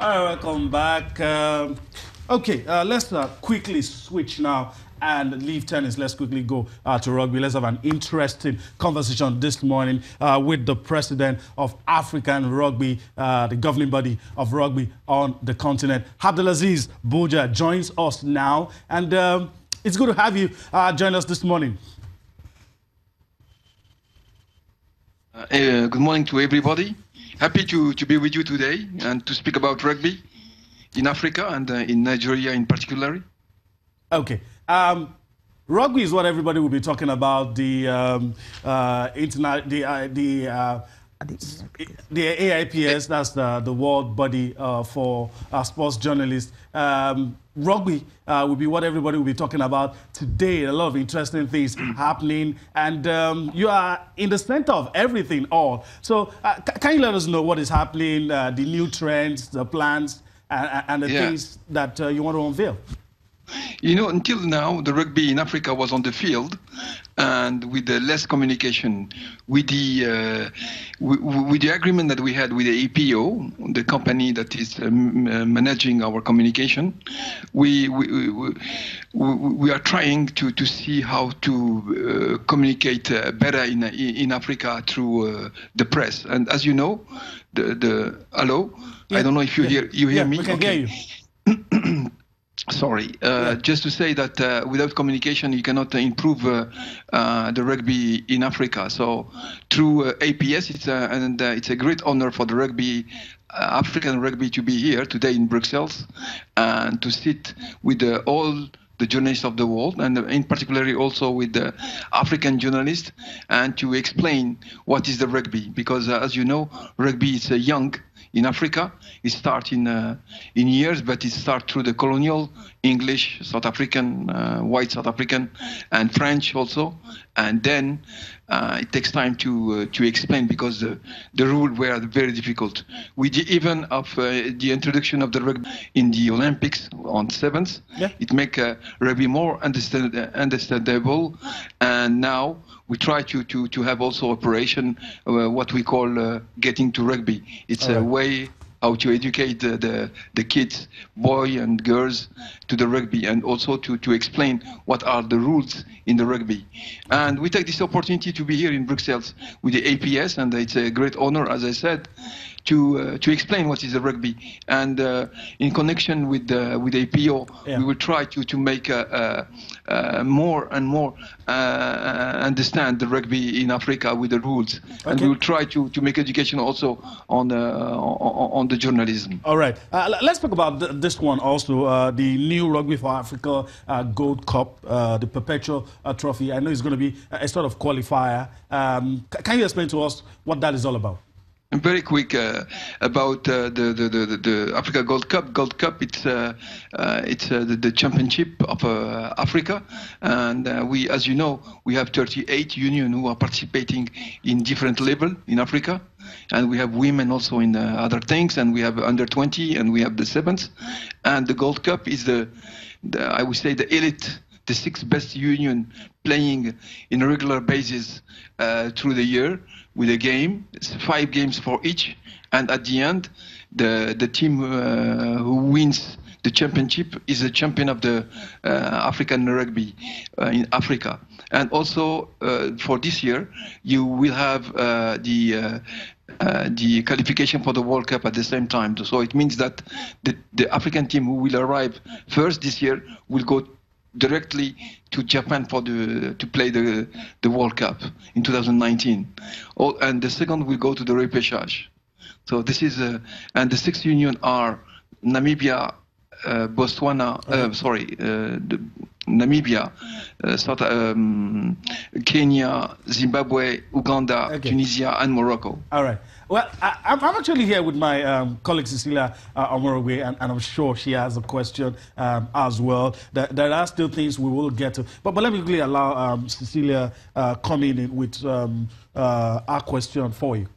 All right, welcome back. Let's quickly switch now and leave tennis. Let's quickly go to rugby. Let's have an interesting conversation this morning with the president of African Rugby, the governing body of rugby on the continent. Abdulaziz Boja joins us now, and it's good to have you join us this morning. Good morning to everybody. Happy to be with you today and to speak about rugby in Africa and in Nigeria in particular. Okay. Rugby is what everybody will be talking about. The AIPS, that's the world body for sports journalists. Rugby will be what everybody will be talking about today. A lot of interesting things happening, and you are in the center of everything all. So can you let us know what is happening, the new trends, the plans, and the things that you want to unveil? You know, until now, the rugby in Africa was on the field, and with the less communication, with the agreement that we had with the APO, the company that is managing our communication, we are trying to see how to communicate better in Africa through the press. And as you know, hello, I don't know if you hear me. We can hear you. Sorry, just to say that without communication, you cannot improve the rugby in Africa. So through APS, it's a great honor for the rugby, African rugby, to be here today in Brussels and to sit with all the journalists of the world, and in particular also with the African journalists, and to explain what is the rugby. Because as you know, rugby is young in Africa. It starts in years, but it starts through the colonial English, South African, white South African, and French also. And then it takes time to explain, because the rules were very difficult. With the even of the introduction of the rugby in the Olympics on 7th, it make rugby more understandable. And now we try to have also operation, what we call getting to rugby. It's a way how to educate the kids, boys and girls, to the rugby, and also to explain what are the rules in the rugby. And we take this opportunity to be here in Brussels with the APS, and it's a great honor, as I said, to explain what is the rugby. And in connection with the APO, we will try to make more and more understand the rugby in Africa with the rules. And we will try to make education also on the journalism. All right. Let's talk about this one also, the new Rugby for Africa Gold Cup, the Perpetual Trophy. I know it's going to be a sort of qualifier. Can you explain to us what that is all about? Very quick about the Africa Gold Cup. Gold Cup, it's the championship of Africa, and we, as you know, we have 38 unions who are participating in different level in Africa, and we have women also in other things, and we have under 20, and we have the 7th, and the Gold Cup is I would say the elite, the 6 best union playing in a regular basis through the year with a game. It's 5 games for each, and at the end, the team who wins the championship is the champion of the African rugby in Africa. And also for this year, you will have the qualification for the World Cup at the same time. So it means that the African team who will arrive first this year will go directly to Japan to play the World Cup in 2019. And the second will go to the repechage. So this is, and the 6 unions are Namibia, Botswana, Namibia, Kenya, Zimbabwe, Uganda, Tunisia, and Morocco. All right. Well, I'm actually here with my colleague Cecilia Omorogwe, and I'm sure she has a question as well. There are still things we will get to. But let me quickly allow Cecilia come in with our question for you.